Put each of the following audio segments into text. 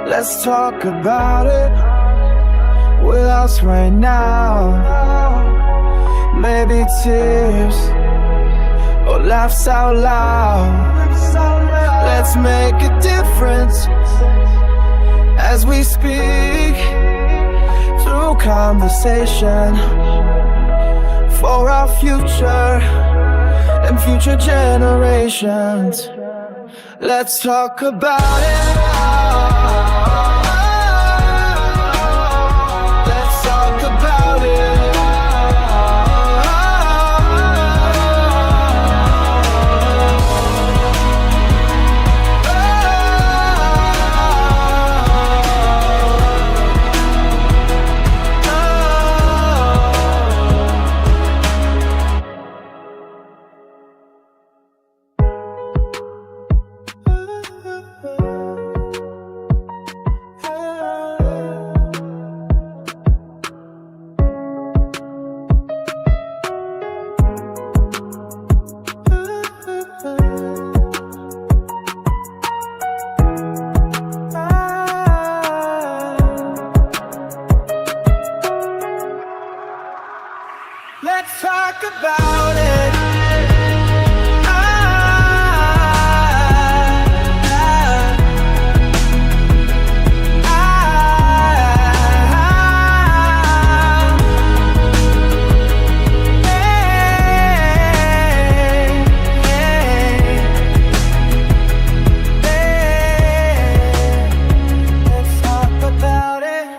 Let's talk about it with us right now. Maybe tears or laughs out loud. Let's make a difference as we speak through conversation for our future and future generations. Let's talk about it. Let's talk about it. Let's talk about it. Let's talk about it.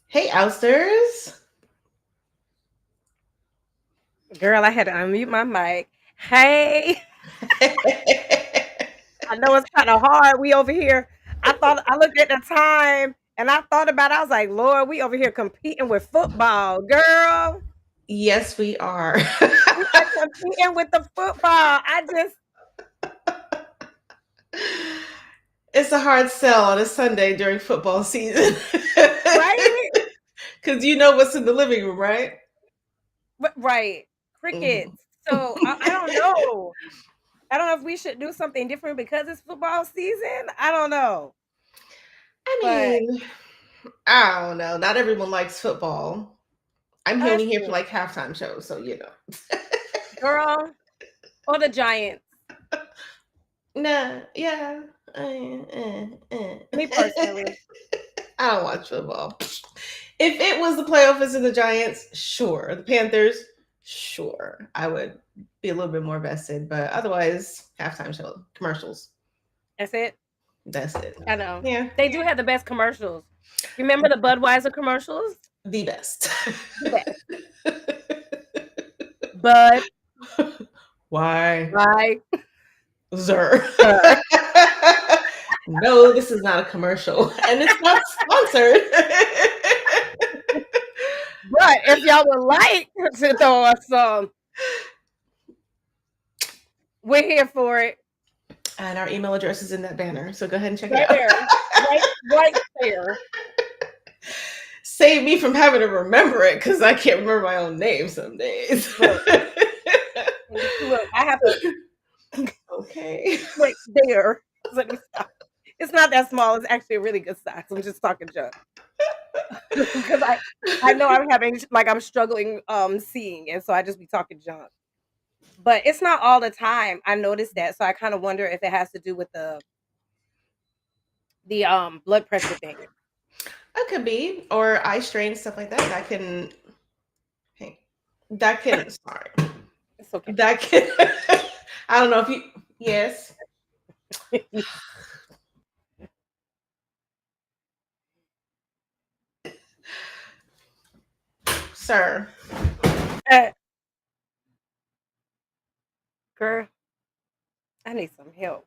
Hey, Ousters. Girl, I had to unmute my mic. Hey, I know it's kind of hard. We over here. I looked at the time and I thought about it. I was like, Lord, we over here competing with football. Girl, Yes, we are. we are competing with the football. It's a hard sell on a Sunday during football season. Right? Because you know what's in the living room, right? Right. Crickets. So I don't know. I don't know if we should do something different because it's football season. I don't know. I But mean, I don't know. Not everyone likes football. I'm that's only here for true. like halftime shows, so you know. Girl, or the Giants. Nah, yeah. Me personally. I don't watch football. If it was the playoffs and the Giants, sure. The Panthers, sure. I would be a little bit more vested, but otherwise, halftime show, commercials. That's it. That's it. I know. Yeah, They do have the best commercials. Remember the Budweiser commercials? the best. The best. Bud, Why? right? Zer. Sir. No, this is not a commercial, and it's not sponsored. But if y'all would like to throw us some, we're here for it. And our email address is in that banner, so go ahead and check Right it out. there. Right there. Save me from having to remember it because I can't remember my own name some days. Look, I have to Okay. right there. Let me stop. It's not that small. It's actually a really good size. I'm just talking junk. Because I know I'm struggling seeing, and so I just be talking junk. But it's not all the time. I noticed that, so I kind of wonder if it has to do with the blood pressure thing. That could be, or eye strain, stuff like that. Sorry. It's okay. That can, I don't know if you, yes. Sir. Girl, I need some help.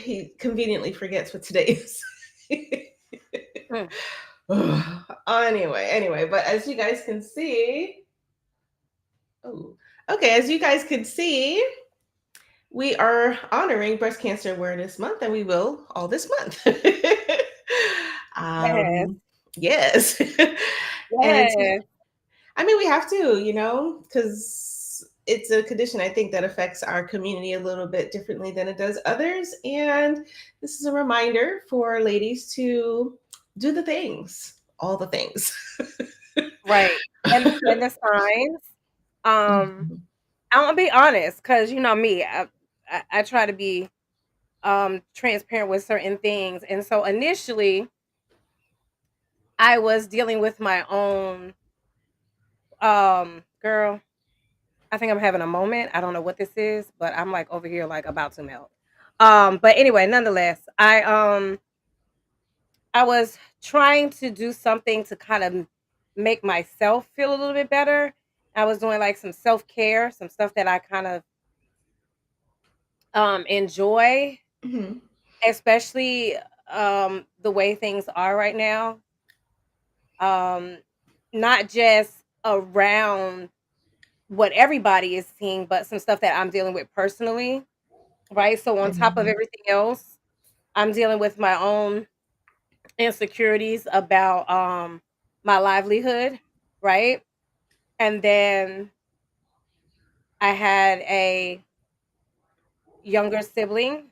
He conveniently forgets what today is. Anyway, but as you guys can see, as you guys can see, we are honoring Breast Cancer Awareness Month, and we will all this month. Yes. Yes. And it's, Yes. I mean, we have to, because it's a condition I think that affects our community a little bit differently than it does others. And this is a reminder for ladies to do the things, all the things. Right. And the signs. Mhm. I'm gonna be honest, because you know me, I try to be transparent with certain things. And so initially I was dealing with my own girl, I think I'm having a moment. I don't know what this is, but I'm like over here like about to melt. But anyway, nonetheless, I was trying to do something to kind of make myself feel a little bit better. I was doing like some self-care, some stuff that I kind of enjoy, Mhm. especially the way things are right now. Um Not just around what everybody is seeing, but some stuff that I'm dealing with personally, right? So on top of Mhm. everything else, I'm dealing with my own insecurities about my livelihood, right? And then I had a younger sibling,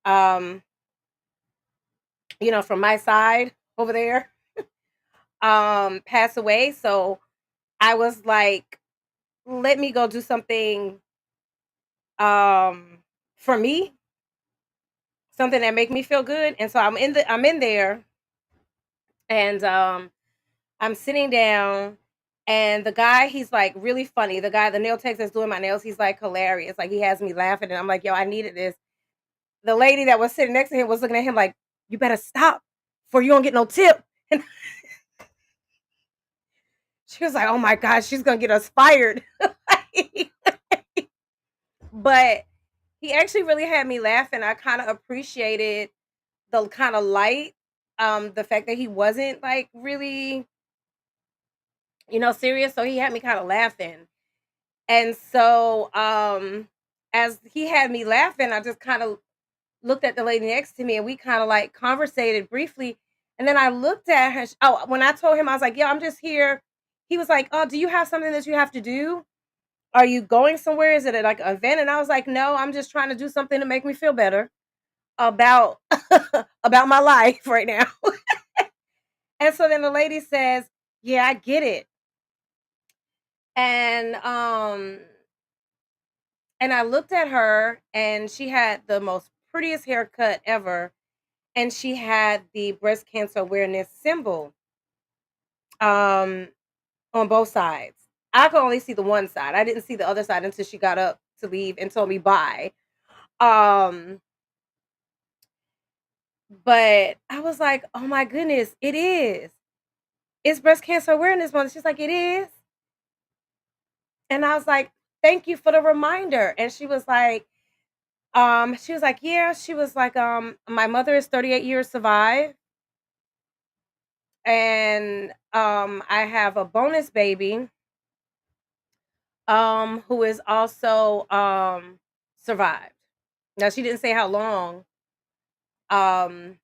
um, from my side over there, pass away. So I was like, let me go do something um for me, something that make me feel good. And so I'm in there, and I'm sitting down, and the guy, he's like really funny. The guy, the nail tech that's doing my nails, he's like hilarious. Like he has me laughing, and I'm like, yo, I needed this. The lady that was sitting next to him was looking at him like, you better stop, for you don't get no tip. And she was like, oh my God, she's gonna get us fired. But he actually really had me laughing. I kind of appreciated the kind of light, the fact that he wasn't like really, serious. So he had me kind of laughing. And so, as he had me laughing, I just kind of looked at the lady next to me, and we kind of like conversated briefly. And then I looked at her. Oh, when I told him, I was like, yeah, I'm just here. He was like, oh, do you have something that you have to do? Are you going somewhere? Is it like an event? And I was like, no, I'm just trying to do something to make me feel better about about my life right now. And so then the lady says, yeah, I get it. And I looked at her, and she had the most prettiest haircut ever, and she had the breast cancer awareness symbol um on both sides. I could only see the one side. I didn't see the other side until she got up to leave and told me bye. Um but I was like, "Oh my goodness, it is. It's breast cancer awareness month." She's like, "It is." And I was like, "Thank you for the reminder." And she was like, "Yeah." She was like, "My mother is 38 years survived, and I have a bonus baby who is also survived." Now she didn't say how long. Um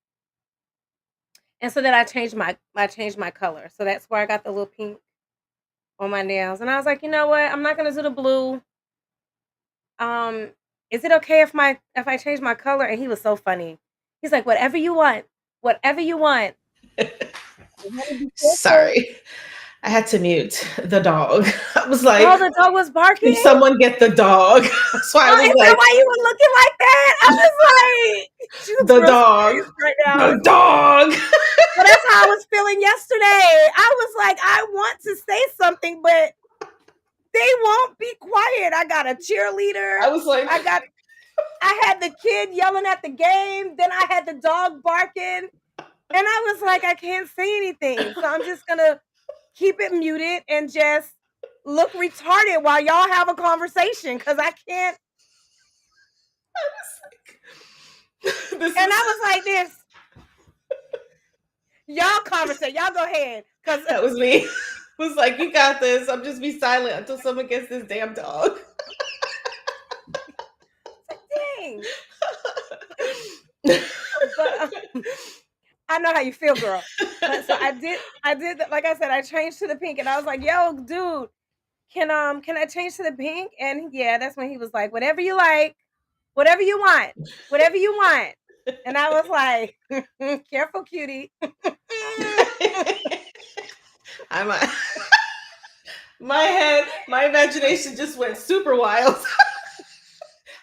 and so then I changed my color. So that's where I got the little pink on my nails. And I was like, "You know what? I'm not going to do the blue. Um is it okay if I change my color?" And he was so funny. He's like, "Whatever you want. Whatever you want. You want to be careful." Sorry. I had to mute the dog. I was Oh, like, the dog was can barking? someone get the dog? So I Oh, was is that like, why you were looking like that? I was like, she looks the real dog, serious right now. the dog. Well, that's how I was feeling yesterday. I was like, I want to say something, but they won't be quiet. I got a cheerleader. I was like, I had the kid yelling at the game. Then I had the dog barking. And I was like, I can't say anything. So I'm just gonna keep it muted and just look retarded while y'all have a conversation, because I can't. this And is I was like this. Y'all conversate. Y'all go ahead. Cause that was me. Was like, you got this. I'm just be silent until someone gets this damn dog. dang. But I know how you feel, girl. But so I did like I said, I changed to the pink, and I was like, yo, dude, can I change to the pink? And yeah, that's when he was like, whatever you like, whatever you want, whatever you want. And I was like, careful, cutie. I'm a, my imagination just went super wild.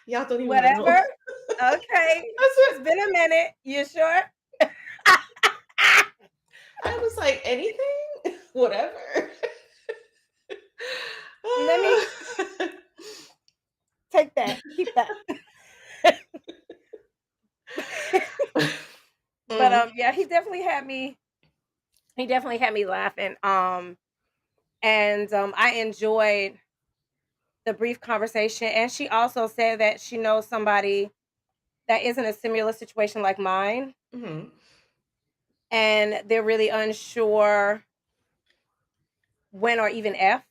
Y'all don't even want to know. Whatever. Okay. That's It's been a minute. You sure? I was like, anything, whatever. Let me take that. Keep that. But yeah, he definitely had me laughing. And I enjoyed the brief conversation. And she also said that she knows somebody that is in a similar situation like mine. Mhm. And they're really unsure when or even if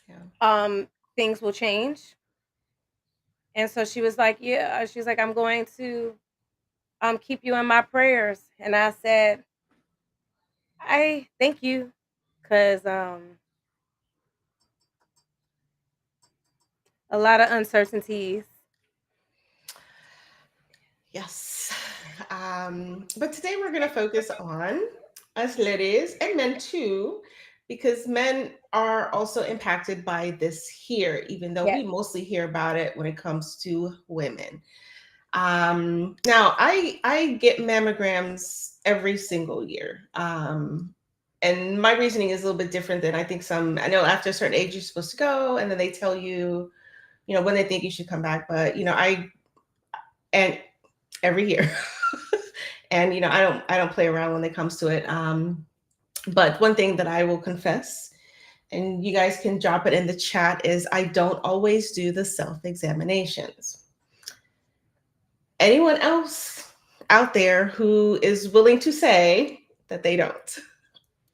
Yeah. things will change. And so she was like, yeah, she's like, I'm going to keep you in my prayers. And I said, I thank you, because a lot of uncertainties. Yes. But today we're going to focus on us ladies and men too, because men are also impacted by this here, even though we Yes. mostly hear about it when it comes to women. Now I get mammograms every single year. And my reasoning is a little bit different than I think some. I know after a certain age you're supposed to go, and then they tell you, when they think you should come back. But and every year, and I don't play around when it comes to it. But one thing that I will confess, and you guys can drop it in the chat, is I don't always do the self examinations. Anyone else out there who is willing to say that they don't?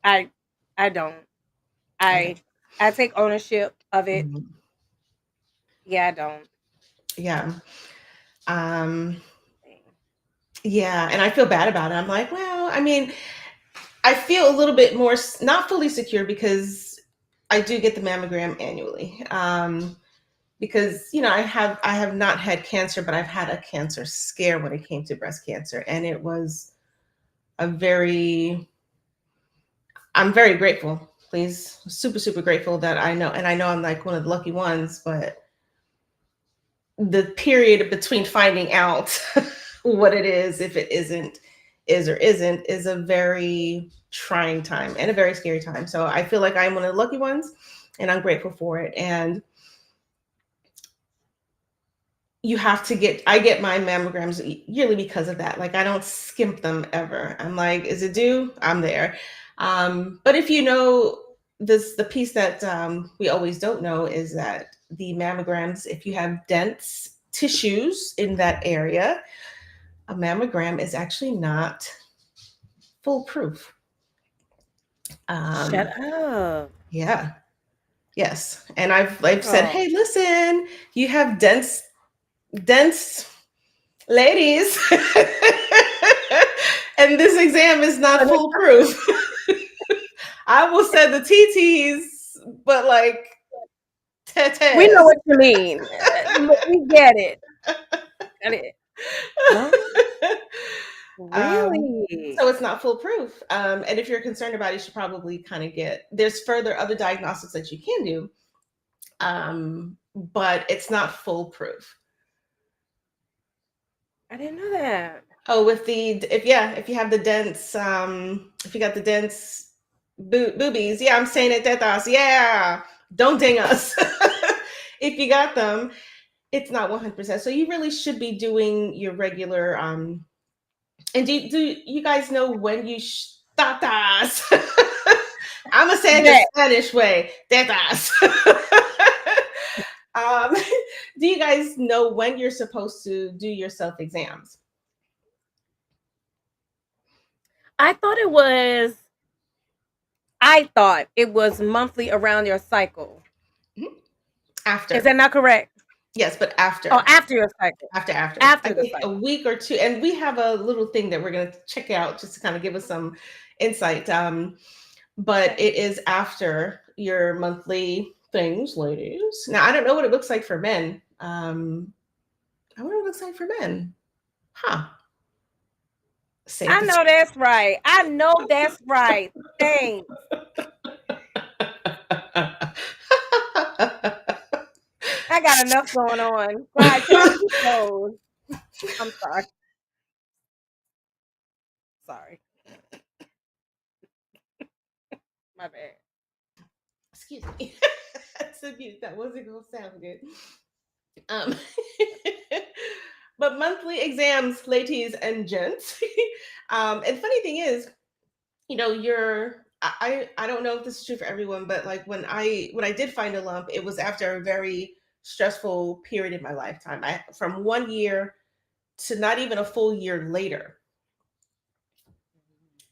I don't. I take ownership of it. Mhm. Yeah, I don't. Yeah. Yeah, and I feel bad about it. I'm like, well, I mean, I feel a little bit more not fully secure because I do get the mammogram annually. Because I have not had cancer, but I've had a cancer scare when it came to breast cancer, and it was a very I'm very grateful. Please, super, super grateful that I know, and I know I'm like one of the lucky ones, but the period between finding out what it is, if it is or isn't, is a very trying time and a very scary time. So I feel like I'm one of the lucky ones, and I'm grateful for it. And I get my mammograms yearly because of that. Like, I don't skimp them ever. I'm like, is it due? I'm there. But if you know the piece that we always don't know is that the mammograms, if you have dense tissues in that area, a mammogram is actually not foolproof. Shut up. Yeah. Yes. And I've said, Girl. hey, listen, you have dense ladies, and this exam is not foolproof. I will send the TTs, but like tetes. We know what you mean. We get it. Got it. Huh? Really? So it's not foolproof. And if you're concerned about it, you should probably kind of there's further other diagnostics that you can do. But it's not foolproof. I didn't know that. Oh, if you have the dense, if you got the dense boobies, yeah, I'm saying it, tetas, yeah, don't ding us. If you got them, it's not 100%. So you really should be doing your regular. And do you guys know when you tatas? I'm gonna say it the Spanish way, tetas. Do you guys know when you're supposed to do your self exams? I thought it was monthly around your cycle. After. Is that not correct? Yes, but Oh, after. after your cycle. After. I After the think a cycle. week or two, and we have a little thing that we're going to check out just to kind of give us some insight. But Okay. it is after your monthly things, ladies. Now I don't know what it looks like for men. I wonder what it looks like for men. Huh. Safe I to know that's right. I know that's right. Thanks. I got enough going on. Try to keep those. I'm sorry. Sorry. My bad. Excuse me. That's a mute. That wasn't gonna sound good. Um, but monthly exams, ladies and gents. And funny thing is, you're I don't know if this is true for everyone, but like when I did find a lump, it was after a very stressful period in my lifetime. From 1 year to not even a full year later.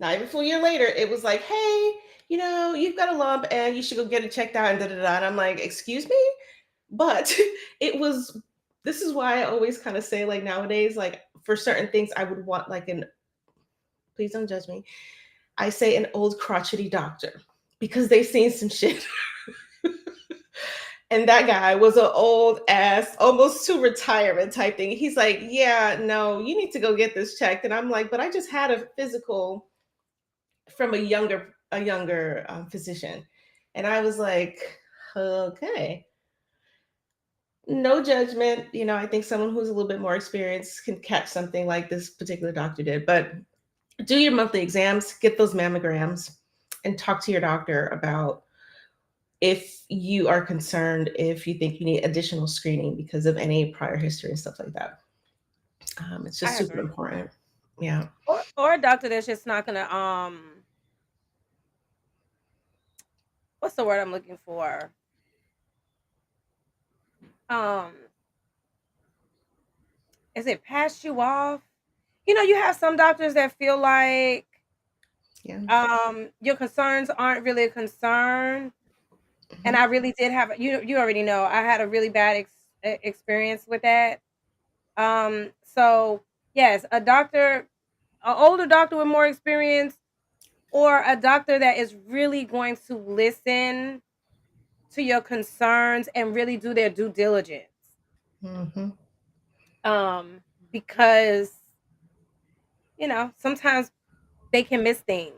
Not even a full year later, it was like, hey, you've got a lump and you should go get it checked out and da da da. And I'm like, excuse me? But it was this is why I always kind of say, like, nowadays, like, for certain things I would want like an please don't judge me. I say an old crotchety doctor because they've seen some shit. And that guy was an old ass, almost to retirement type thing. He's like, yeah, no, you need to go get this checked. And I'm like, but I just had a physical from a younger physician, and I was like, okay, no judgment. I think someone who's a little bit more experienced can catch something like this particular doctor did. But do your monthly exams, get those mammograms, and talk to your doctor about if you are concerned, if you think you need additional screening because of any prior history and stuff like that. It's just I super agree. important. Yeah. Or a doctor that's just not gonna what's the word I'm looking for? Um is it pass you off? You have some doctors that feel like Yeah. your concerns aren't really a concern. And Mhm. I really did have you already know I had a really bad experience with that. So yes, an older doctor with more experience, or a doctor that is really going to listen to your concerns and really do their due diligence. Mhm. Um, because sometimes they can miss things.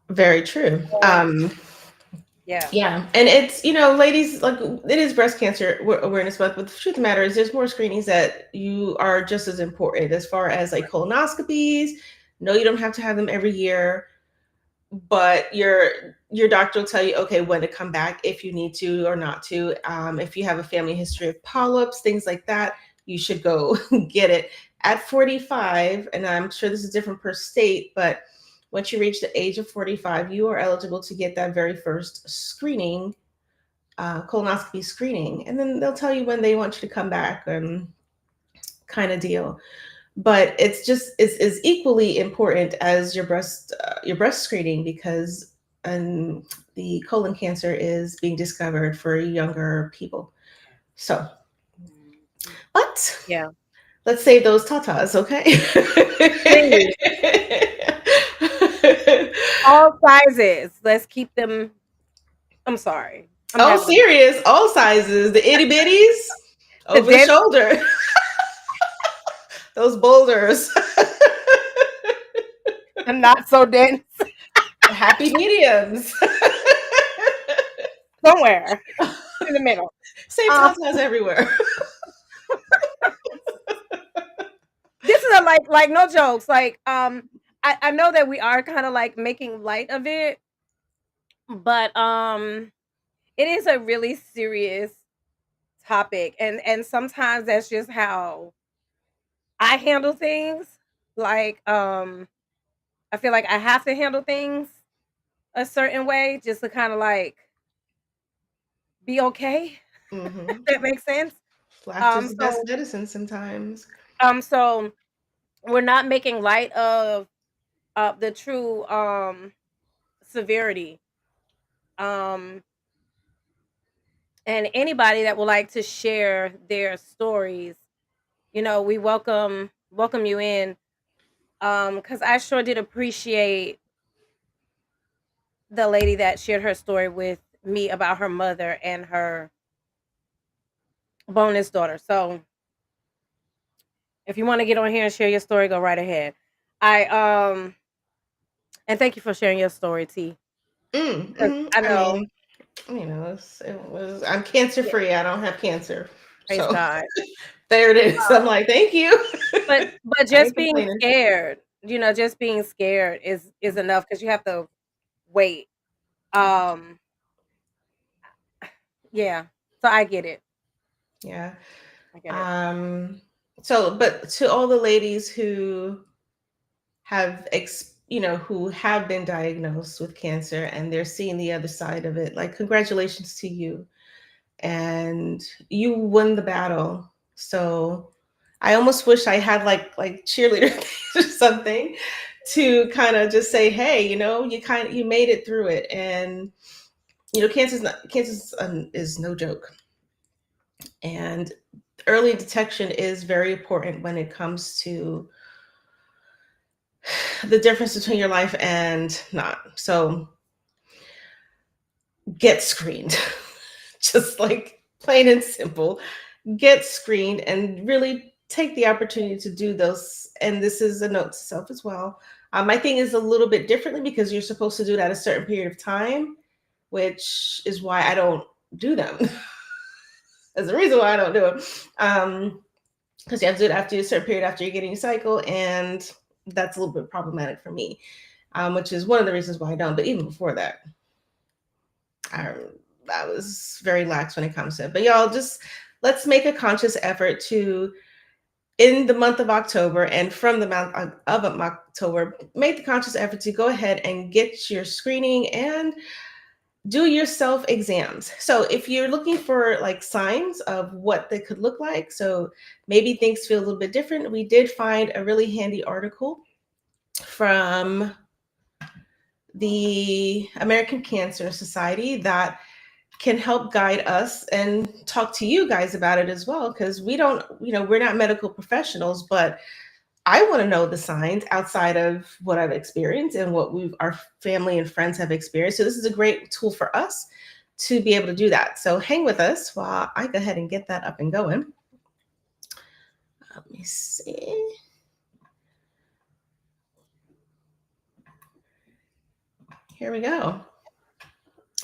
Very true. So yeah, Yeah, and it's ladies, like, it is breast cancer awareness month, but the truth of the matter is, there's more screenings that you are just as important as far as like colonoscopies. No, you don't have to have them every year, but your doctor will tell you, okay, when to come back, if you need to or not to. If you have a family history of polyps, things like that, you should go get it at 45. And I'm sure this is different per state, but once you reach the age of 45, you are eligible to get that very first screening, colonoscopy screening, and then they'll tell you when they want you to come back, and kind of deal. But it's just is equally important as your breast screening, because the colon cancer is being discovered for younger people. So, but yeah. let's save those tatas, okay? Please, all sizes. Let's keep them. I'm sorry. I'm Oh, having a serious, all sizes, the itty bitties, the over the dense shoulder, those boulders. and not so dense Happy mediums. somewhere in the middle. Same Um, tatas everywhere. this is a like no jokes. Like I know that we are kind of like making light of it, but it is a really serious topic, and sometimes that's just how I handle things. Like I feel like I have to handle things a certain way just to kind of like be okay. If Hmm. that makes sense. Laughter's Um the best so medicine sometimes. so we're not making light of the true severity. Um And anybody that would like to share their stories, we welcome you in. Because I sure did appreciate the lady that shared her story with me about her mother and her bonus daughter. So if you want to get on here and share your story, go right ahead. I and thank you for sharing your story, T. Because I I know, mean, I'm cancer yeah, free. I don't have cancer. praise So God. there it is. I'm like, thank you. But I just ain't being complaining. scared, just being scared is enough because you have to wait. Um, yeah. So I get it. Yeah. I get it. Um, but to all the ladies who who have been diagnosed with cancer and they're seeing the other side of it, like, congratulations to you. And you won the battle. So I almost wish I had like cheerleader or something to kind of just say, hey, you made it through it. And cancer is no joke. And early detection is very important when it comes to the difference between your life and not. So get screened. Just like plain and simple. Get screened and really take the opportunity to do those. And this is a note to self as well. My thing is a little bit differently because you're supposed to do it at a certain period of time, which is why I don't do them. There's a reason why I don't do it. Because you have to do it after a certain period after you're getting your cycle, and that's a little bit problematic for me, which is one of the reasons why I don't. But even before that, I, I was very lax when it comes to it. But y'all, just let's make a conscious effort to, in the month of October and from the month of October, make the conscious effort to go ahead and get your screening and do your self exams. So if you're looking for like signs of what they could look like, so maybe things feel a little bit different, we did find a really handy article from the American Cancer Society that can help guide us and talk to you guys about it as well, because we don't, we're not medical professionals, but I want to know the signs outside of what I've experienced and what our family and friends have experienced. So this is a great tool for us to be able to do that. So hang with us while I go ahead and get that up and going. Let me see. Here we go.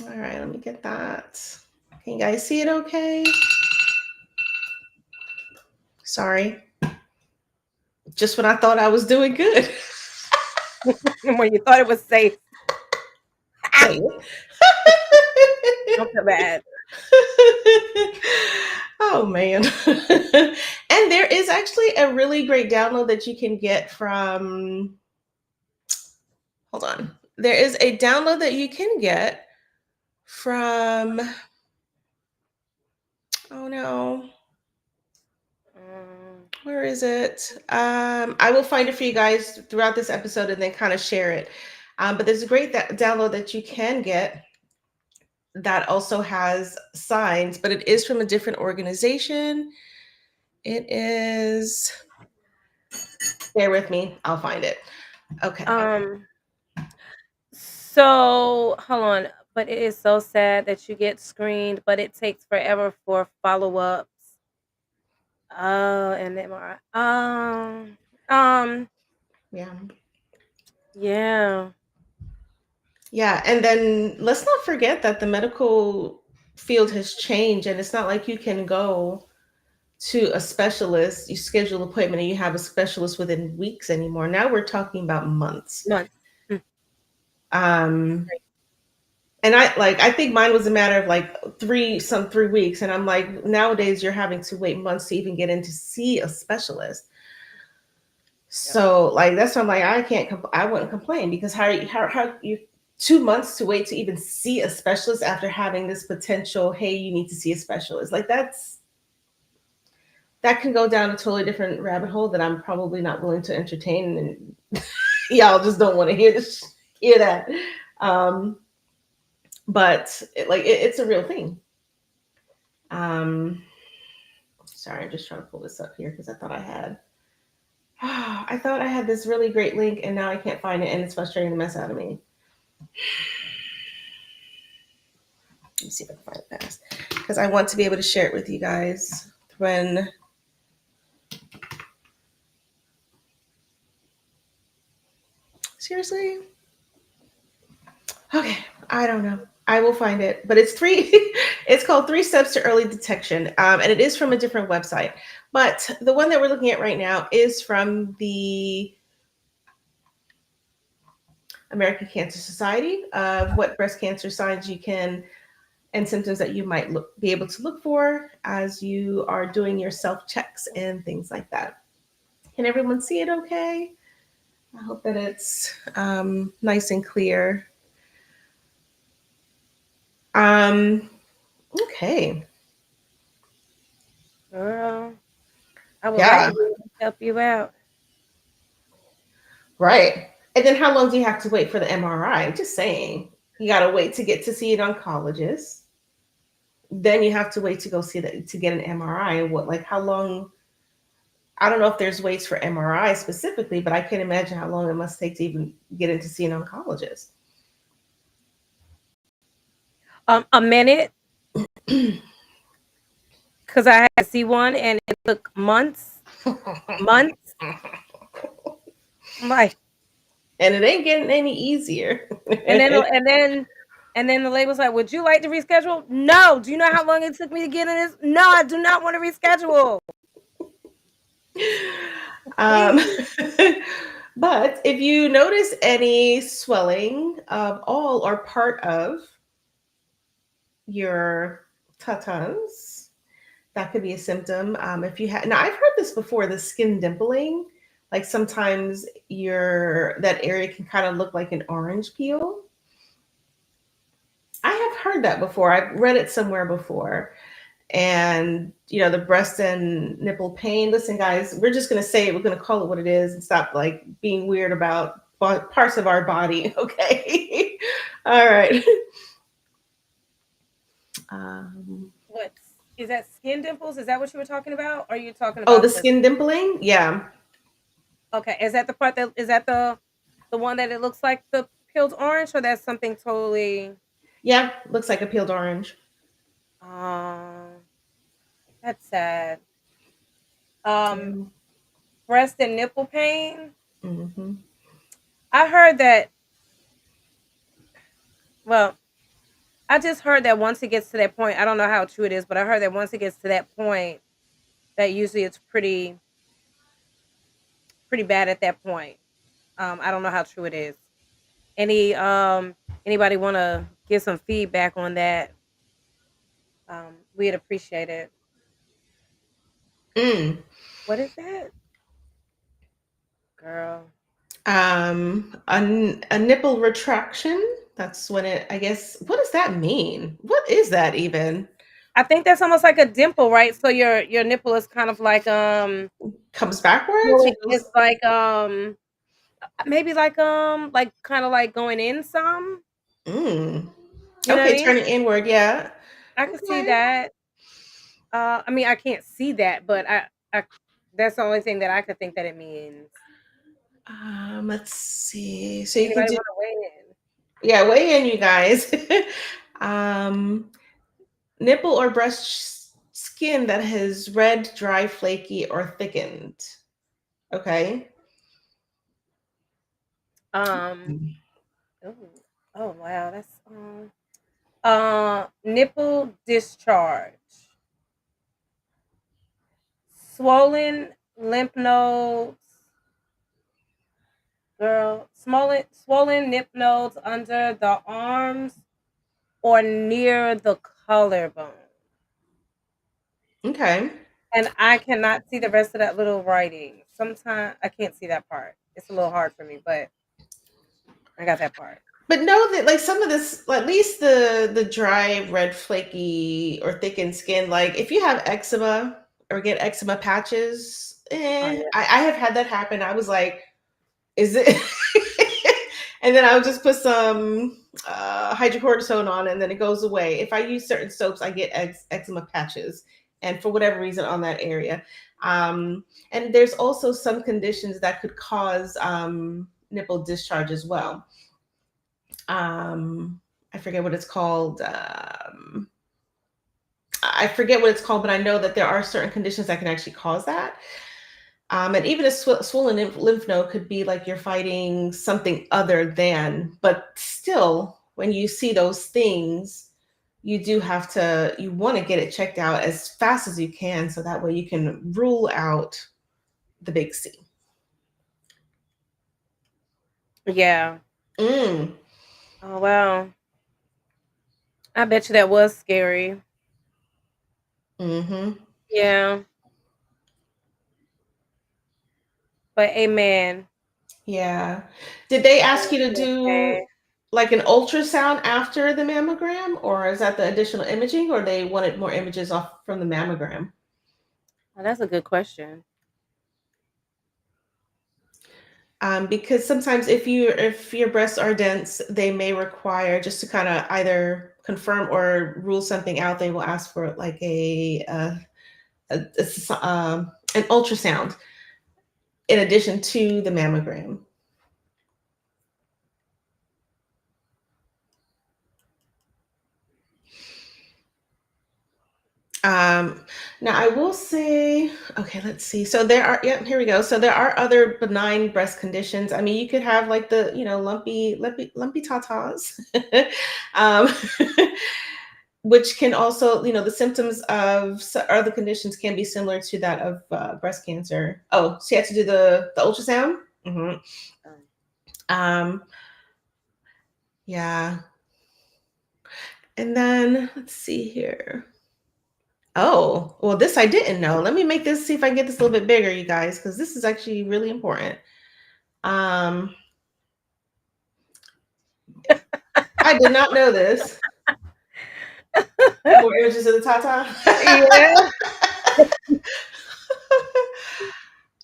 All right, let me get that. Can you guys see it okay? Sorry. Just when I thought I was doing good. When you thought it was safe, Wait. don't feel bad. Oh man. And there is actually a really great download that you can get from, hold on. There is a download that you can get from, oh no, Mm, where is it? I will find it for you guys throughout this episode and then kind of share it. But there's a great download that you can get that also has signs, but it is from a different organization. It is, bear with me, I'll find it. Okay. Um. So hold on, but it is so sad that you get screened, but it takes forever for follow-ups. And MRI. Um. Yeah. Yeah. Yeah. And then let's not forget that the medical field has changed, and it's not like you can go to a specialist, you schedule an appointment and you have a specialist within weeks anymore. Now we're talking about months. Months. Mm, Um, right. and I think mine was a matter of like 3 weeks. And I'm like, nowadays you're having to wait months to even get in to see a specialist. Yep. So like that's why I'm like, I wouldn't complain, because how you 2 months to wait to even see a specialist after having this potential, hey, you need to see a specialist. Like that can go down a totally different rabbit hole that I'm probably not willing to entertain, and y'all just don't want to hear that. Um, but it's a real thing. Sorry, I'm just trying to pull this up here because I thought I had. I thought I had this really great link, and now I can't find it, and it's frustrating the mess out of me. Let me see if I can find it fast because I want to be able to share it with you guys when. Seriously? Okay, I don't know. I will find it, but it's three. It's called Three Steps to Early Detection, and it is from a different website. But the one that we're looking at right now is from the American Cancer Society of what breast cancer signs you can and symptoms that you might be able to look for as you are doing your self checks and things like that. Can everyone see it? Okay. I hope that it's nice and clear. Okay. Girl, I would like Yeah. to be able to help you out. Right. And then how long do you have to wait for the MRI? Just saying. You got to wait to get to see an oncologist. Then you have to wait to go see that to get an MRI. What, like, how long? I don't know if there's waits for MRI specifically, but I can't imagine how long it must take to even get in to see an oncologist. A minute, because I had to see one and it took months. Months. I'm like, And it ain't getting any easier. and then the lady was like, "Would you like to reschedule?" No. Do you know how long it took me to get in this? No, I do not want to reschedule. um, Please. but if you notice any swelling of all or part of your tatas, that could be a symptom. If you have, now I've heard this before, the skin dimpling, like sometimes your that area can kind of look like an orange peel. I have heard that before. I've read it somewhere before. And the breast and nipple pain. Listen, guys, we're just gonna say it. We're gonna call it what it is and stop like being weird about parts of our body. Okay. All right. What is that? Skin dimples? Is that what you were talking about? Or are you talking Oh, the about the? skin dimpling. Yeah. Okay, is that the part that is that the one that it looks like the peeled orange, or that's something totally? Yeah. Looks like a peeled orange. Um, that's sad. Um, Yeah. breast and nipple pain. Hmm. I heard that. Well, I just heard that once it gets to that point, I don't know how true it is, but I heard that once it gets to that point, that usually it's pretty bad at that point. I don't know how true it is. Any anybody want to give some feedback on that? We'd appreciate it. Mm. What is that, girl? A nipple retraction. That's when it. I guess. What does that mean? What is that even? I think that's almost like a dimple, right? So your nipple is kind of like Comes backwards or going. goes? It's like maybe like kind of like going in some. Mm. You know what I Okay, mean? turning inward. Yeah. I can see Okay. that. I mean, I can't see that, but I that's the only thing that I could think that it means. Let's see. So you can Anybody do, want to weigh in? yeah, weigh in, you guys. um, Nipple or breast skin that has red, dry, flaky, or thickened. Okay. Um. Oh, oh wow, that's nipple discharge, swollen lymph nodes, girl, swollen lymph nodes under the arms or near the collarbone. Okay. And I cannot see the rest of that little writing. Sometimes I can't see that part. It's a little hard for me, but I got that part. But know that like some of this, at least the dry, red, flaky, or thickened skin, like if you have eczema or get eczema patches, Oh yeah. I have had that happen. I was like, is it? And then I'll just put some hydrocortisone on, and then it goes away. If I use certain soaps, I get eczema patches, and for whatever reason on that area. And there's also some conditions that could cause nipple discharge as well. I forget what it's called. I forget what it's called, but I know that there are certain conditions that can actually cause that. And even a swollen lymph node could be like you're fighting something other than, but still, when you see those things, you want to get it checked out as fast as you can so that way you can rule out the big C. Yeah. Mm. Oh, wow. I bet you that was scary. Mm-hmm. Yeah. But amen. Yeah. Did they ask you to Okay. do like an ultrasound after the mammogram, or is that the additional imaging, or they wanted more images off from the mammogram? Oh, that's a good question. Because sometimes if your breasts are dense, they may require just to kind of either confirm or rule something out. They will ask for like an ultrasound in addition to the mammogram. Um, Now I will say, okay, let's see. So there are, yeah, here we go. So there are other benign breast conditions. I mean, you could have like the, lumpy tatas, um, which can also, the symptoms of other conditions can be similar to that of breast cancer. Oh, so you had to do the ultrasound. Hmm. Um, yeah, and then let's see here. Oh, well, this I didn't know. Let me make this, see if I can get this a little bit bigger, you guys, because this is actually really important. Um, I did not know this. More images of the Tata. Yeah.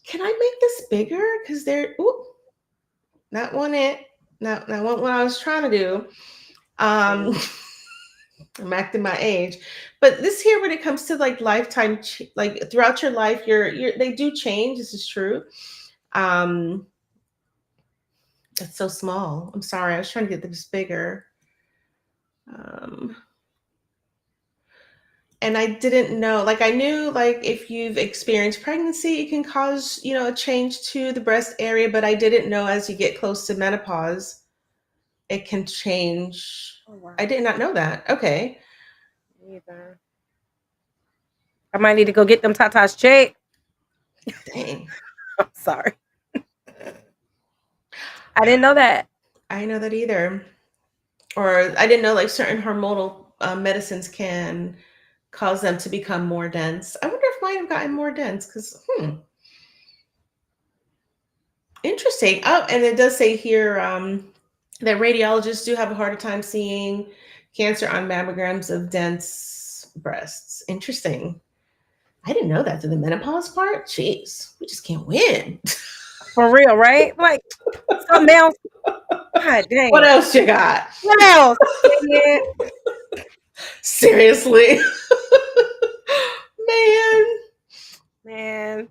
Can I make this bigger? Because they're, ooh, not one it. Not one what I was trying to do. Um, I'm acting my age. But this here, when it comes to like lifetime, like throughout your life, they do change. This is true. Um, It's so small. I'm sorry. I was trying to get this bigger. Um, and I didn't know, like I knew like if you've experienced pregnancy, it can cause, a change to the breast area, but I didn't know as you get close to menopause, it can change. Oh, wow. I did not know that. Okay. Either. I might need to go get them tatas checked. Dang. I'm sorry. I didn't know that. I didn't know that either. Or I didn't know like certain hormonal medicines can cause them to become more dense. I wonder if mine have gotten more dense because, interesting. Oh, and it does say here that radiologists do have a harder time seeing cancer on mammograms of dense breasts. Interesting. I didn't know that to the menopause part. Jeez, we just can't win. For real, right? Like something else. God dang. What else you got? What else? Yeah. Seriously. Man.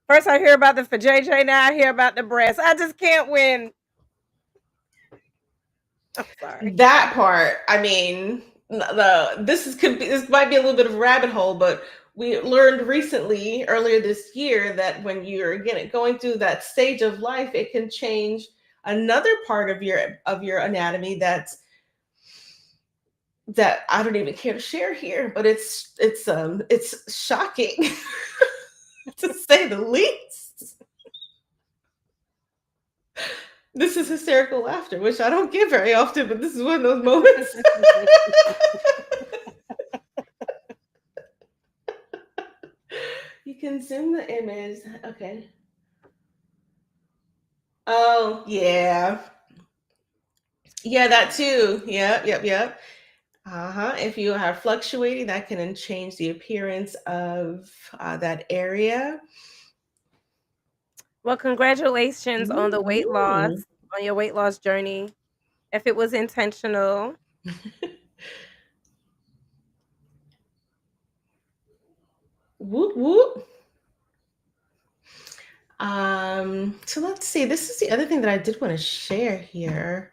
First I hear about the for JJ, now I hear about the breast. I just can't win. I'm sorry. That part, I mean, this might be a little bit of a rabbit hole, but we learned recently, earlier this year, that when you're going through that stage of life, it can change another part of your anatomy that I don't even care to share here, but it's shocking to say the least. This is hysterical laughter, which I don't get very often, but this is one of those moments. You can zoom the image. Okay. Oh, yeah. Yeah, that too. Yep. Uh-huh. If you are fluctuating, that can change the appearance of that area. Well, congratulations on the weight loss. Ooh. on your weight loss journey, if it was intentional. Whoop whoop. So let's see. This is the other thing that I did want to share here.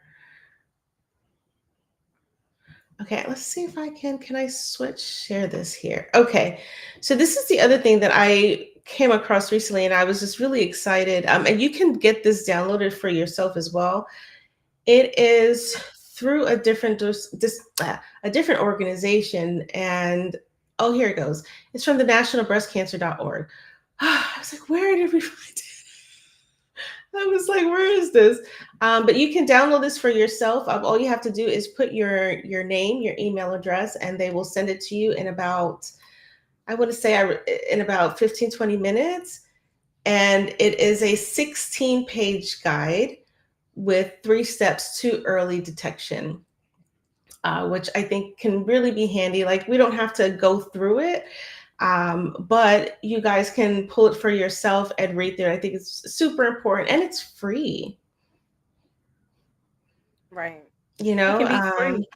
Okay, let's see if can I share this here? Okay. So this is the other thing that I came across recently and I was just really excited. And you can get this downloaded for yourself as well. It is through a different organization and oh, here it goes. It's from the nationalbreastcancer.org. I was like, where did we find it? I was like, where is this? But you can download this for yourself. All you have to do is put your name, your email address, and they will send it to you in about, I want to say, in about 15-20 minutes. And it is a 16-page guide with 3 steps to early detection, which I think can really be handy. Like, we don't have to go through it, but you guys can pull it for yourself and read through it. I think it's super important and it's free. Right. You It know, can be free.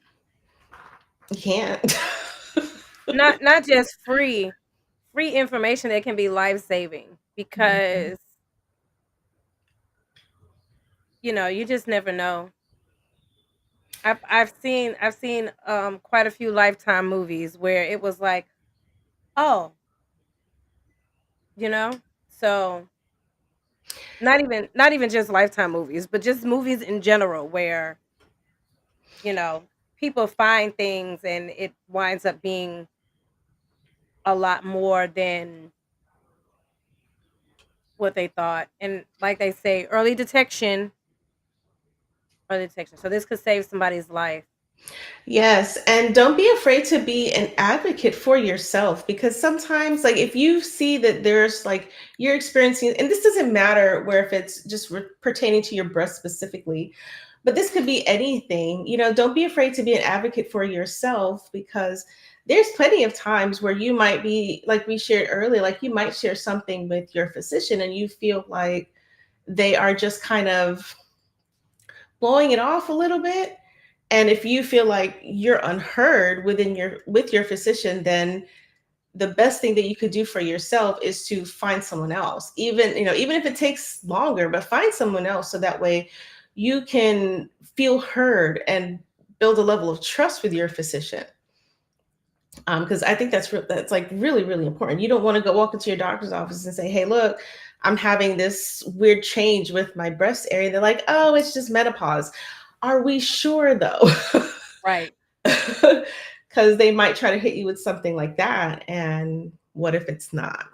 you can't. Not just free information that can be life-saving because you just never know. I've seen quite a few Lifetime movies where it was like, oh, you know? So not even just Lifetime movies, but just movies in general where, you know, people find things and it winds up being a lot more than what they thought. And like they say, early detection. So this could save somebody's life. Yes, and don't be afraid to be an advocate for yourself because sometimes, like, if you see that there's like you're experiencing, and this doesn't matter where if it's just pertaining to your breast specifically, but this could be anything, don't be afraid to be an advocate for yourself because there's plenty of times where you might be, like we shared earlier, like you might share something with your physician and you feel like they are just kind of blowing it off a little bit. And if you feel like you're unheard with your physician, then the best thing that you could do for yourself is to find someone else. Even if it takes longer, but find someone else so that way you can feel heard and build a level of trust with your physician. Because I think that's like really, really important. You don't want to go walk into your doctor's office and say, "Hey, look, I'm having this weird change with my breast area." They're like, "Oh, it's just menopause." Are we sure though? Right. Because they might try to hit you with something like that, and what if it's not?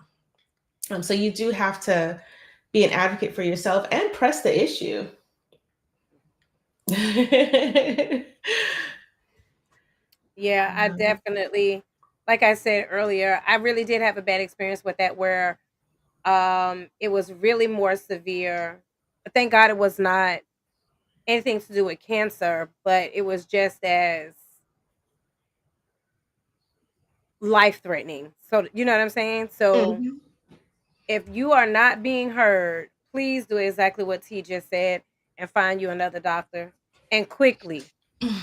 So you do have to be an advocate for yourself and press the issue. Yeah, I definitely, like I said earlier, I really did have a bad experience with that where it was really more severe. Thank God it was not anything to do with cancer, but it was just as life threatening. So, you know what I'm saying? So, Mhm. if you are not being heard, please do exactly what T just said and find you another doctor and quickly.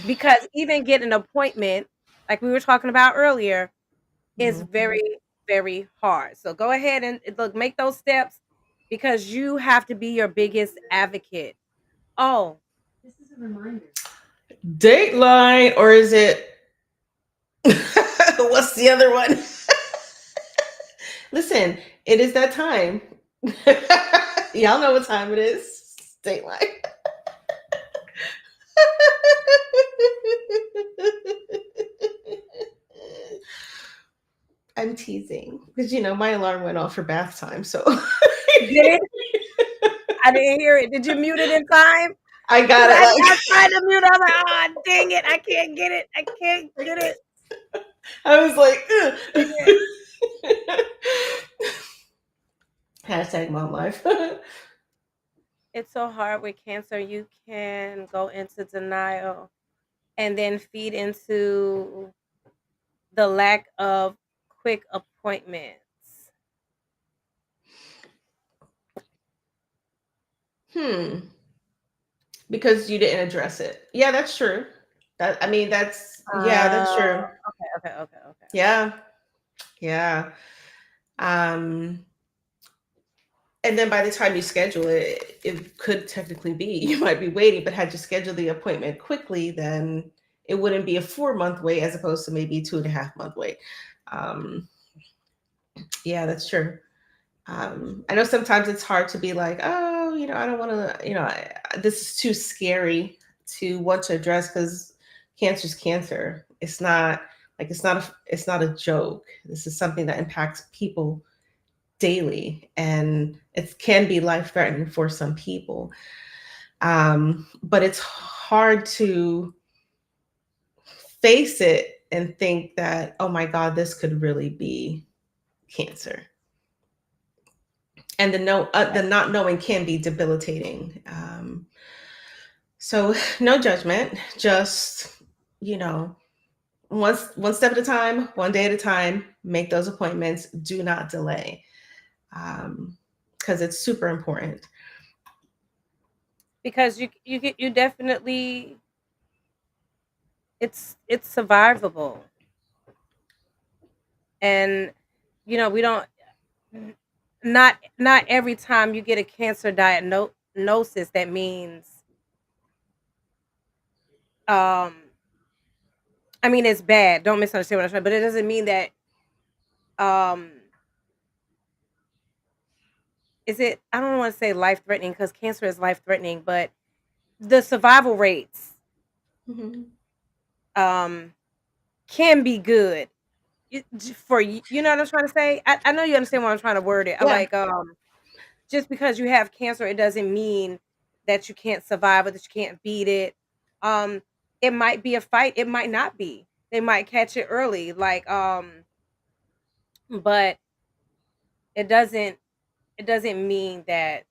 Because even get an appointment, like we were talking about earlier, is Mhm. very, very hard. So go ahead and look, make those steps because you have to be your biggest advocate. Oh, this is a reminder. Dateline, or is it what's the other one? Listen, it is that time. Y'all know what time it is. Dateline. I'm teasing because my alarm went off for bath time, so Did it? I didn't hear it. Did you mute it in time? I got Because it. I Like tried to mute. I'm like, ah, dang it. I can't get it. I can't get it. I was like, Dang it. hashtag mom life. It's so hard with cancer. You can go into denial and then feed into the lack of quick appointments. Hmm. because you didn't address it. Yeah, that's true. That I mean, that's Oh, true. okay. Yeah, yeah. Um, and then by the time you schedule it, it could technically be you might be waiting, but had you scheduled the appointment quickly, then it wouldn't be a 4 month wait as opposed to maybe 2.5 month wait. Um, yeah, that's true. I know sometimes it's hard to be like, oh, I don't want to, this is too scary to want to address because cancer is cancer. It's not like it's not a joke. This is something that impacts people daily, and it can be life threatening for some people. But it's hard to face it and think that, oh my God, this could really be cancer. And the not knowing can be debilitating. So no judgment, just you know, one step at a time, one day at a time. Make those appointments. Do not delay, because it's super important. Because you definitely it's survivable, and we don't not every time you get a cancer diagnosis that means um I mean it's bad. Don't misunderstand what I'm saying, but it doesn't mean that um is it I don't want to say life threatening because cancer is life threatening, but the survival rates Mhm. um can be good. You know what I'm trying to say? I know you understand what I'm trying to word it. I Yeah. like just because you have cancer, it doesn't mean that you can't survive or that you can't beat it. Um, it might be a fight, it might not be. They might catch it early, but it doesn't it doesn't mean that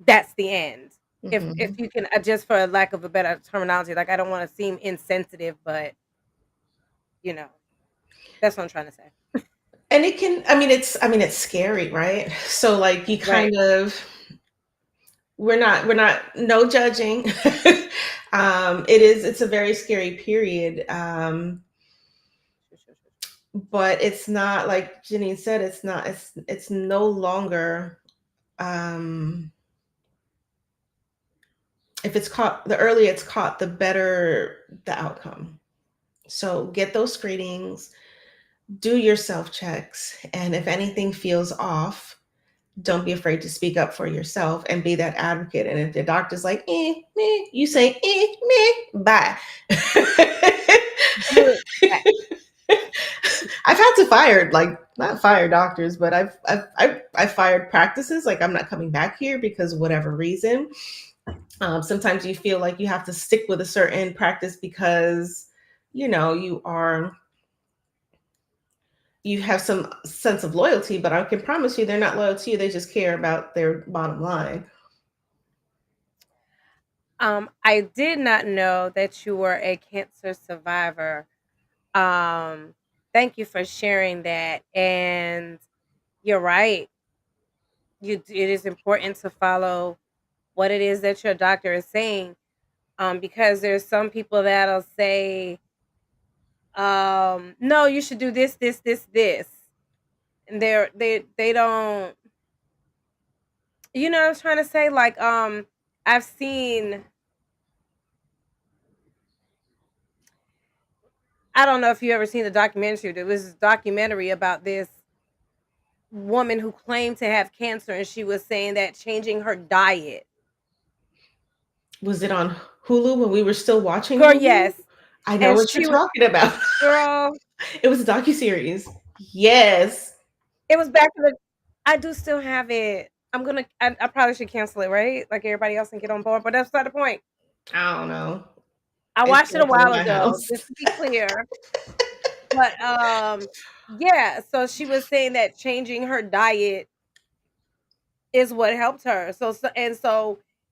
that's the end. If Hmm. you can just for lack of a better terminology, like I don't want to seem insensitive, but you know, that's what I'm trying to say. And it can. I mean, it's scary, right? So like you Right. kind of we're not no judging. It's a very scary period. But it's not like Janine said, it's no longer, um if it's caught, the earlier it's caught, the better the outcome. So get those screenings, do your self checks, and if anything feels off, don't be afraid to speak up for yourself and be that advocate. And if the doctor's like, meh, you say, meh, bye. Good. Right. I've had to fire, like, not fire doctors, but I've fired practices. Like, I'm not coming back here because of whatever reason. Sometimes you feel like you have to stick with a certain practice because you are you have some sense of loyalty, but I can promise you they're not loyal to you. They just care about their bottom line. I did not know that you were a cancer survivor. Um, Thank you for sharing that. And you're right. It is important to follow what it is that your doctor is saying. Because there's some people that'll say, no, you should do this. And they don't, you know what I'm trying to say? Like, I've seen, I don't know if you ever seen the documentary. There was this documentary about this woman who claimed to have cancer, and she was saying that changing her diet. Was it on Hulu when we were still watching Girl, Hulu? yes. I know And what you're she was, talking about. girl, It was a docuseries. Yes. it was back to the, I do still have it. I probably should cancel it, right? Like everybody else and get on board, but that's not the point. I don't know. I It's watched it a broken in while my ago, house. just to be clear. But yeah, so she was saying that changing her diet is what helped her. So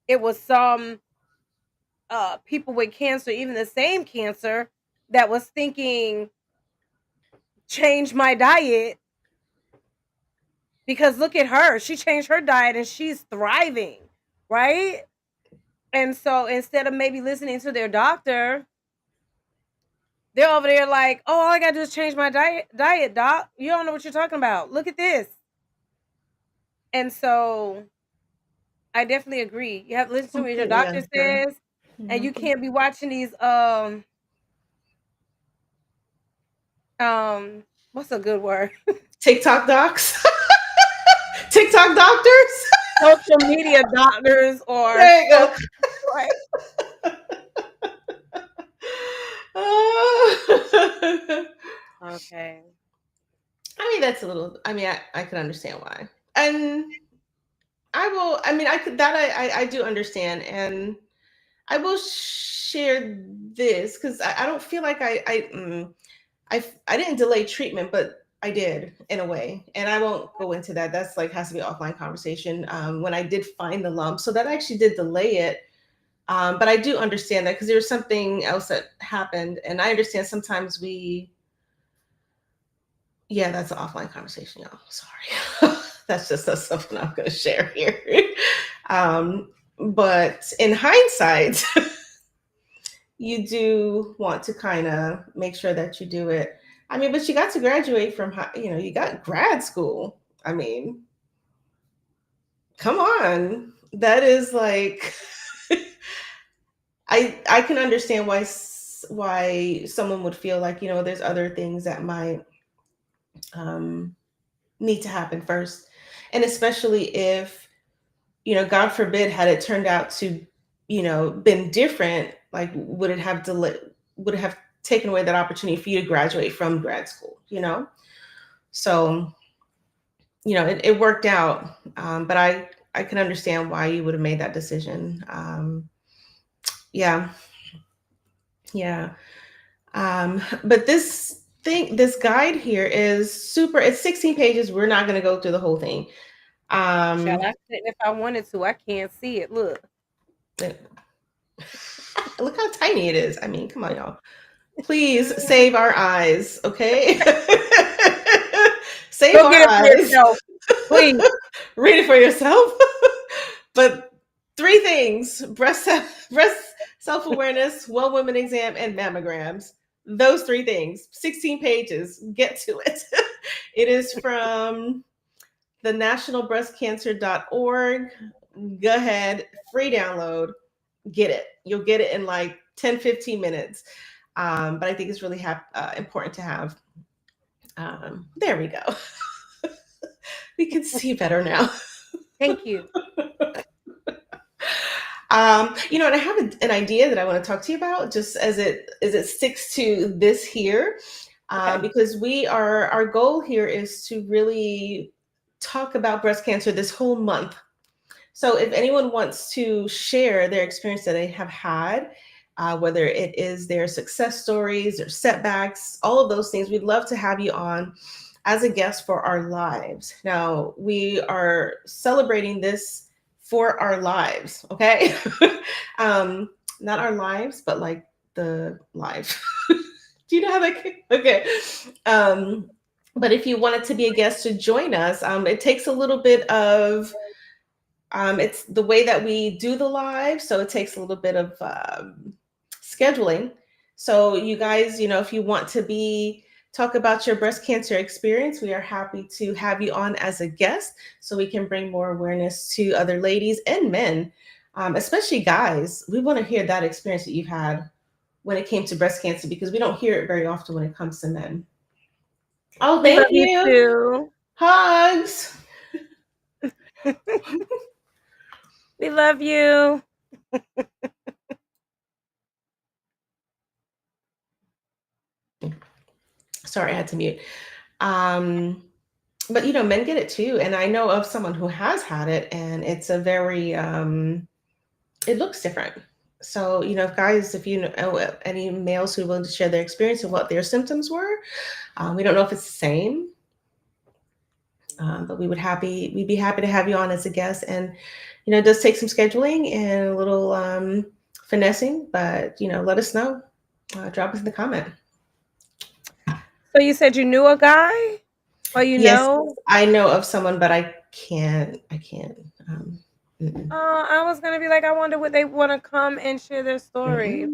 it was some people with cancer, even the same cancer, that was thinking change my diet because look at her. She changed her diet and she's thriving, right? And so instead of maybe listening to their doctor, they're over there like, oh, all I gotta do is change my diet, doc. You don't know what you're talking about. Look at this. And so I definitely agree. You have to listen to what your Completely doctor understand. says, and you Mhm. can't be watching these what's a good word? TikTok docs, TikTok doctors. Social media doctors or There you social, go. right? Okay. I mean, that's a little. I mean, I could understand why, and I will. I mean, I could that I do understand, and I will share this because I don't feel like I didn't delay treatment, but I did in a way, and I won't go into that. That's like has to be an offline conversation. When I did find the lump, so that actually did delay it. But I do understand that because there was something else that happened, and I understand sometimes we. Yeah, that's an offline conversation, y'all. Sorry, that's something I'm going to share here. But in hindsight, you do want to kind of make sure that you do it. I mean, but you got to graduate from, you got grad school. I mean, come on. That is like, I can understand why someone would feel like, there's other things that might um, need to happen first. And especially if, God forbid, had it turned out to, been different, like would it have taken away that opportunity for you to graduate from grad school? So, it worked out. But I can understand why you would have made that decision. Yeah. Yeah. But this guide here is super, it's 16 pages. We're not going to go through the whole thing. Shall Um, I couldn't if I wanted to? I can't see it. Look. Look how tiny it is. I mean, come on, y'all. Please save our eyes, okay? Save Go our get it for eyes. yourself, please. Read it for yourself. But three things: breast self-awareness, one woman exam, and mammograms. Those three things. 16 pages. Get to it. It is from the nationalbreastcancer.org. Go ahead, free download, get it. You'll get it in like 10, 15 minutes. But I think it's really important to have. There we go. We can see better now. Thank you. And I have an idea that I want to talk to you about, just as it sticks to this here, Okay. because our goal here is to really talk about breast cancer this whole month. So if anyone wants to share their experience that they have had, whether it is their success stories or setbacks, all of those things, we'd love to have you on as a guest for our lives. Now, we are celebrating this for our lives, okay? um, Not our lives, but like the live. Do you know how that? Okay. Um, but if you wanted to be a guest to join us, it takes a little bit of it's the way that we do the live, so it takes a little bit of scheduling. So you guys, if you want to talk about your breast cancer experience, we are happy to have you on as a guest, so we can bring more awareness to other ladies and men, especially guys. We want to hear that experience that you've had when it came to breast cancer, because we don't hear it very often when it comes to men. Oh, We love thank you you. too. Hugs. We love you. Sorry, I had to mute. Um, but men get it too, and I know of someone who has had it, and it's a very it looks different. So guys, if you know any males who are willing to share their experience of what their symptoms were, we don't know if it's the same, but we'd be happy to have you on as a guest. And it does take some scheduling and a little finessing, but let us know. Drop us in the comment. So you said you knew a guy? Or you Yes, know? I know of someone, but I can't. Um, I was gonna be like, I wonder would they want to come and share their story.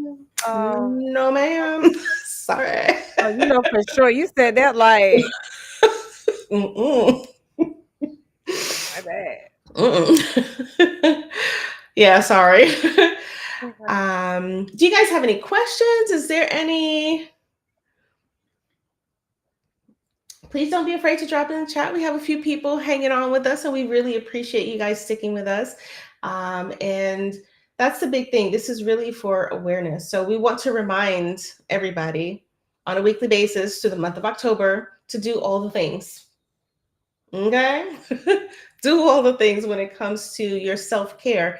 No, ma'am. Sorry. Oh, you know for sure. You said that like Mm-mm. my bad. Mm-mm. Yeah, sorry. Okay. Do you guys have any questions? Is there any? Please don't be afraid to drop it in the chat. We have a few people hanging on with us, and we really appreciate you guys sticking with us. And that's the big thing. This is really for awareness. So we want to remind everybody on a weekly basis to the month of October to do all the things. Okay? Do all the things when it comes to your self-care.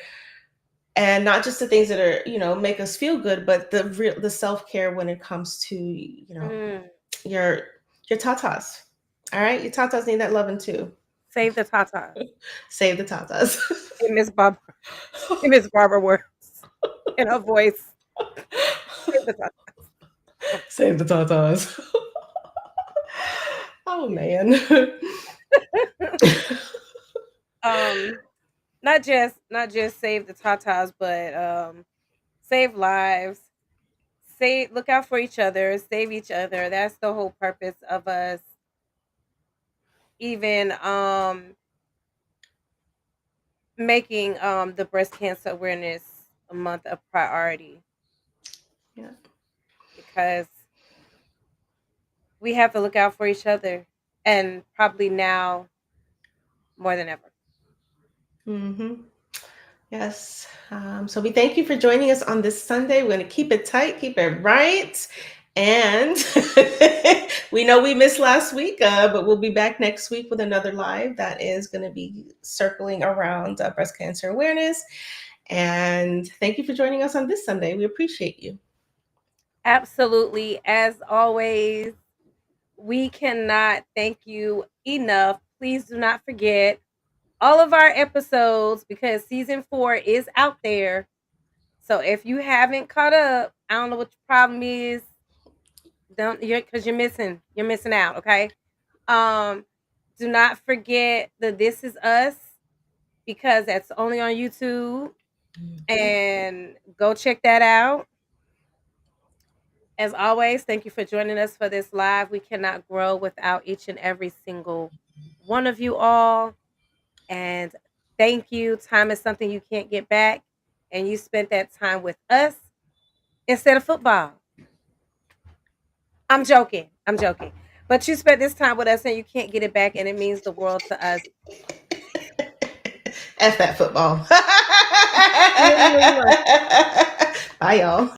And not just the things that are, make us feel good, but the self-care when it comes to, your tatas. All right, your tatas need that loving too. Save the Tata. Save the tatas. In Miss Barbara words in her voice. Save the Tata. Save the tatas. Oh man. Not just save the Tatas, but save lives. Look out for each other, save each other. That's the whole purpose of us even making the breast cancer awareness month a priority. Yeah. Because we have to look out for each other, and probably now more than ever. Mm-hmm. Yes. So we thank you for joining us on this Sunday. We're going to keep it tight, keep it right. And we know we missed last week, but we'll be back next week with another live that is going to be circling around breast cancer awareness. And thank you for joining us on this Sunday. We appreciate you. Absolutely. As always, we cannot thank you enough. Please do not forget all of our episodes, because season 4 is out there. So if you haven't caught up, I don't know what your problem is. Because you're missing out. Okay. Do not forget the This Is Us, because that's only on YouTube, and go check that out. As always, thank you for joining us for this live. We cannot grow without each and every single one of you all. And thank you. Time is something you can't get back. And you spent that time with us instead of football. I'm joking. But you spent this time with us and you can't get it back. And it means the world to us. F that football. Bye, y'all.